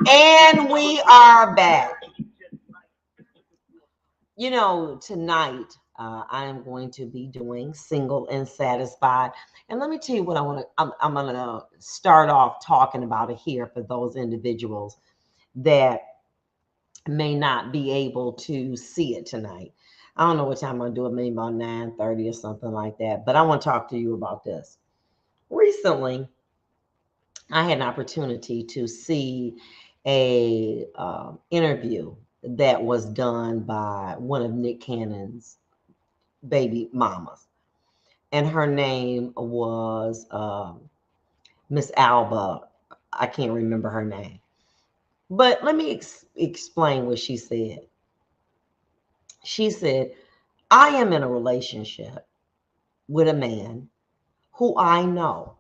And we are back. Tonight I am going to be doing single and satisfied. And let me tell you what I'm going to start off talking about it here for those individuals that may not be able to see it tonight. I don't know what time I'm going to do it, maybe about 9:30 or something like that. But I want to talk to you about this. Recently, I had an opportunity to see a interview that was done by one of Nick Cannon's baby mamas, and her name was Miss Alba. I can't remember her name, but let me explain what she said. She said, "I am in a relationship with a man who I know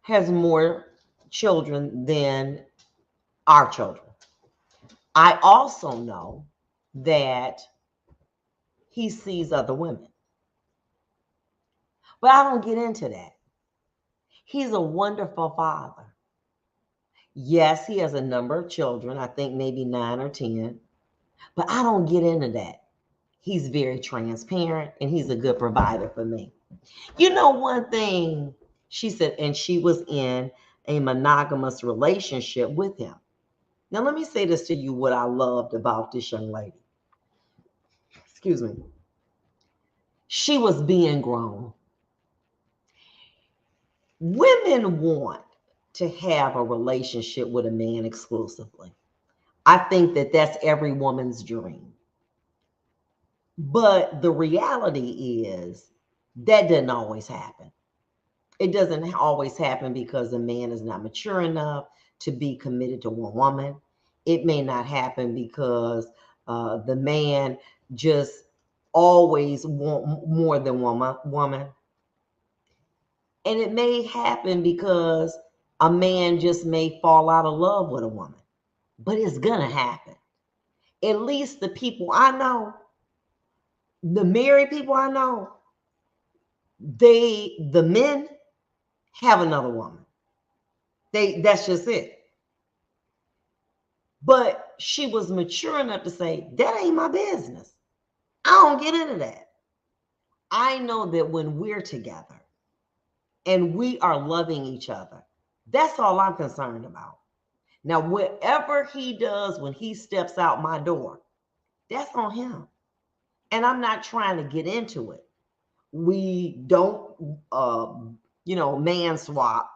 has more children than our children. I also know that he sees other women, but I don't get into that. He's a wonderful father. Yes, he has a number of children, I think maybe 9 or 10, but I don't get into that. He's very transparent and he's a good provider for me." One thing she said, and she was in a monogamous relationship with him. Now, let me say this to you what I loved about this young lady. Excuse me. She was being grown. Women want to have a relationship with a man exclusively. I think that that's every woman's dream. But the reality is that doesn't always happen. It doesn't always happen because the man is not mature enough to be committed to one woman. It may not happen because the man just always want more than one woman. And it may happen because a man just may fall out of love with a woman. But it's going to happen. At least the people I know, the married people I know, the men have another woman. That's just it. But she was mature enough to say, that ain't my business. I don't get into that. I know that when we're together and we are loving each other, that's all I'm concerned about. Now, whatever he does when he steps out my door, that's on him. And I'm not trying to get into it. We don't, man swap.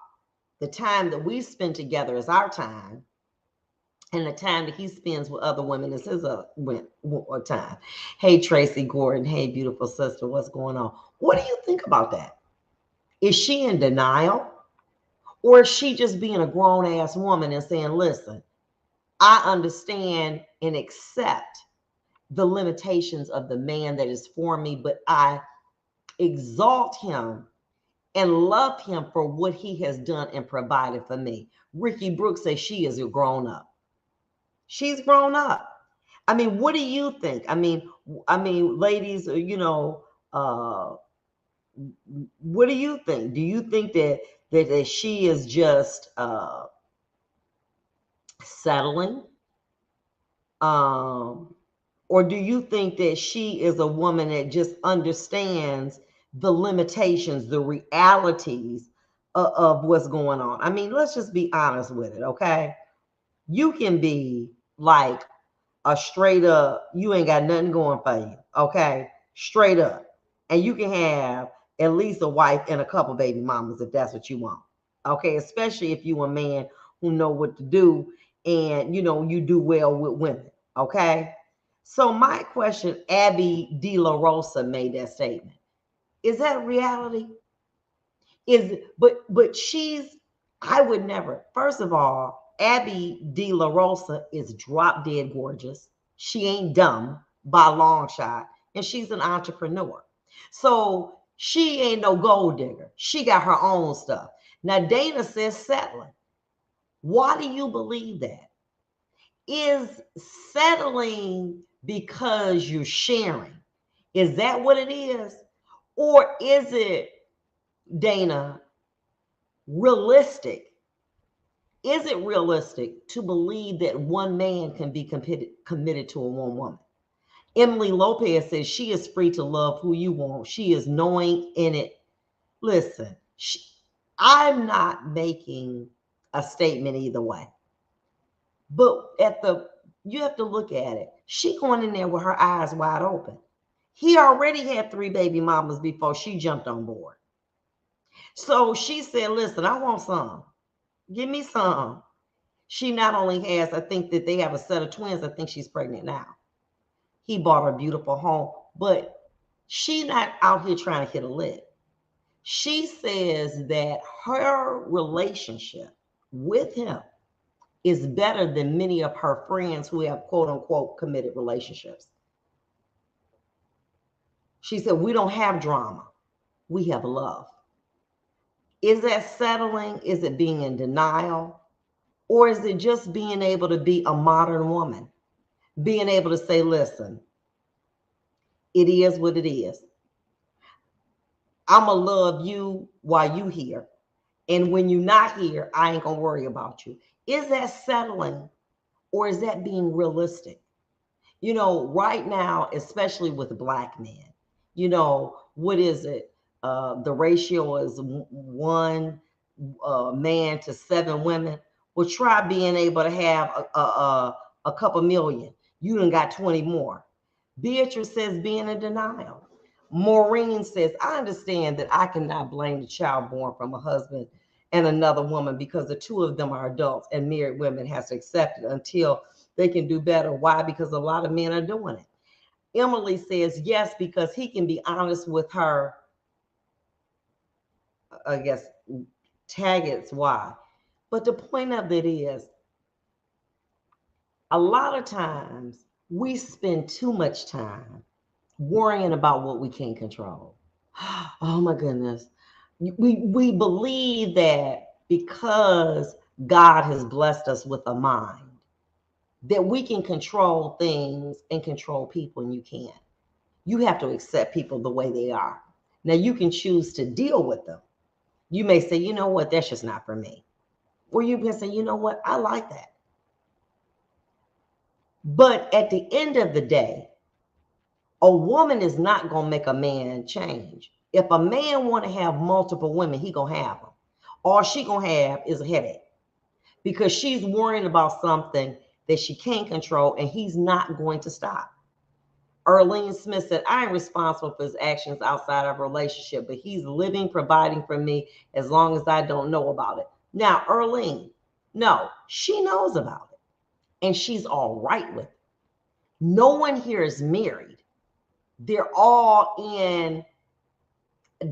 The time that we spend together is our time. And the time that he spends with other women is his time. Hey, Tracy Gordon. Hey, beautiful sister. What's going on? What do you think about that? Is she in denial? Or is she just being a grown ass woman and saying, listen, I understand and accept the limitations of the man that is for me, but I exalt him and love him for what he has done and provided for me. Ricky Brooks says she is grown up. She's grown up. I mean, what do you think? Ladies, what do you think? Do you think that she is just settling? Or do you think that she is a woman that just understands the limitations, the realities of what's going on? I mean, let's just be honest with it, okay? You can be like a straight up, you ain't got nothing going for you, okay? Straight up. And you can have at least a wife and a couple baby mamas if that's what you want, okay? Especially if you a man who know what to do and, you do well with women, okay? So my question, Abby De La Rosa made that statement. Is that reality? But I would never. First of all, Abby De La Rosa is drop dead gorgeous. She ain't dumb by a long shot, and she's an entrepreneur. So she ain't no gold digger. She got her own stuff. Now Dana says settling. Why do you believe that? Is settling because you're sharing? Is that what it is? Or is it, Dana, realistic? Is it realistic to believe that one man can be committed to a one woman? Emily Lopez says she is free to love who you want. She is knowing in it. Listen, I'm not making a statement either way. But you have to look at it. She going in there with her eyes wide open. He already had 3 baby mamas before she jumped on board. So she said, listen, I want some. Give me some. She not only has, I think that they have a set of twins. I think she's pregnant now. He bought her a beautiful home, but she not out here trying to hit a lick. She says that her relationship with him is better than many of her friends who have quote unquote committed relationships. She said, we don't have drama. We have love. Is that settling? Is it being in denial? Or is it just being able to be a modern woman? Being able to say, listen, it is what it is. I'm going to love you while you here. And when you're not here, I ain't going to worry about you. Is that settling or is that being realistic? You know, right now, especially with Black men, you know, what is it? The ratio is 1 man to 7 women. Well, try being able to have a couple million. You done got 20 more. Beatrice says being in denial. Maureen says, I understand that I cannot blame the child born from a husband and another woman because the 2 of them are adults and married women has to accept it until they can do better. Why? Because a lot of men are doing it. Emily says, yes, because he can be honest with her. I guess tag it's why. But the point of it is, a lot of times we spend too much time worrying about what we can't control. Oh my goodness. We believe that because God has blessed us with a mind, that we can control things and control people, and you can't. You have to accept people the way they are. Now, you can choose to deal with them. You may say, you know what, that's just not for me. Or you can say, you know what, I like that. But at the end of the day, a woman is not going to make a man change. If a man want to have multiple women, he going to have them. All she going to have is a headache because she's worrying about something that she can't control, and he's not going to stop. Erlene Smith said, I am responsible for his actions outside of a relationship, but he's living, providing for me as long as I don't know about it. Now, Erlene, no, she knows about it, and she's all right with it. No one here is married. They're all in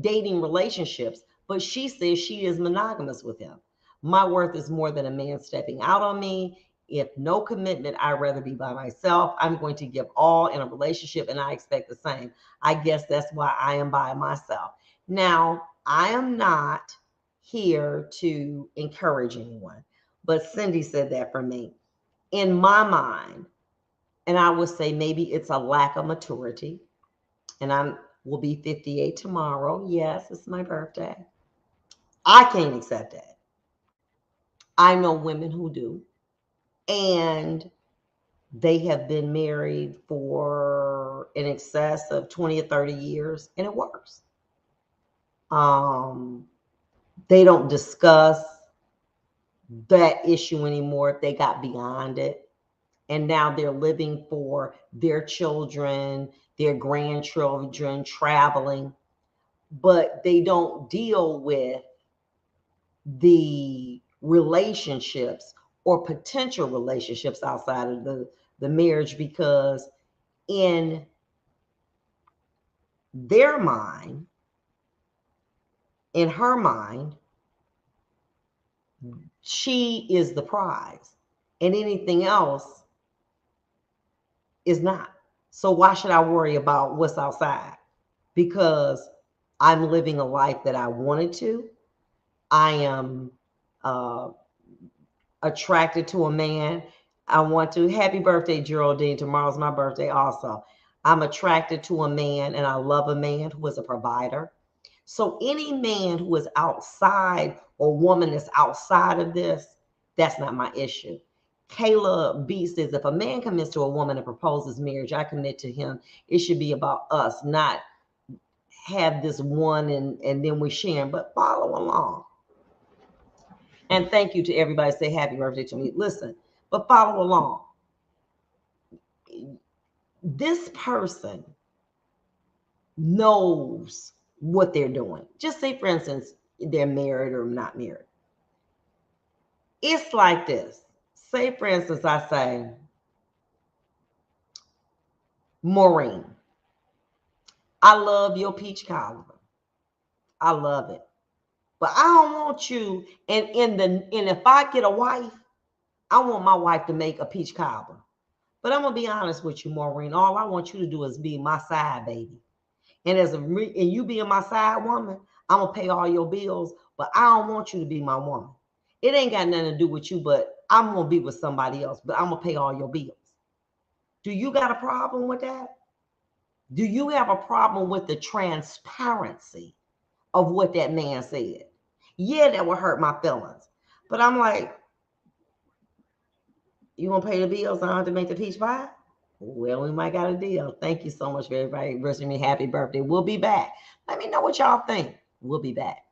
dating relationships, but she says she is monogamous with him. My worth is more than a man stepping out on me. If no commitment, I'd rather be by myself. I'm going to give all in a relationship, and I expect the same. I guess that's why I am by myself. Now, I am not here to encourage anyone, but Cindy said that for me. In my mind, and I would say maybe it's a lack of maturity, and I will be 58 tomorrow. Yes, it's my birthday. I can't accept that. I know women who do. And they have been married for in excess of 20 or 30 years, and it works. They don't discuss that issue anymore. They got beyond it. And now they're living for their children, their grandchildren, traveling. But they don't deal with the relationships or potential relationships outside of the marriage, because in their mind, in her mind, she is the prize and anything else is not. So why should I worry about what's outside? Because I'm living a life that I wanted to. I am attracted to a man. I want to. Happy birthday, Geraldine. Tomorrow's my birthday also. I'm attracted to a man, and I love a man who is a provider. So any man who is outside or woman that's outside of this, That's not my issue. Kayla B says, if a man commits to a woman and proposes marriage, I commit to him. It should be about us, not have this one and then we're sharing, but follow along. And thank you to everybody. Say happy birthday to me. Listen, but follow along. This person knows what they're doing. Just say, for instance, they're married or not married. It's like this. Say, for instance, I say, Maureen, I love your peach cobbler. I love it. But I don't want you, and if I get a wife, I want my wife to make a peach cobbler. But I'm gonna be honest with you, Maureen. All I want you to do is be my side baby. And and you being my side woman, I'm gonna pay all your bills, but I don't want you to be my woman. It ain't got nothing to do with you, but I'm gonna be with somebody else, but I'm gonna pay all your bills. Do you got a problem with that? Do you have a problem with the transparency of what that man said? Yeah, that would hurt my feelings. But I'm like, you gonna pay the bills? I don't have to make the peach pie? Well, we might got a deal. Thank you so much for everybody wishing me happy birthday. We'll be back. Let me know what y'all think. We'll be back.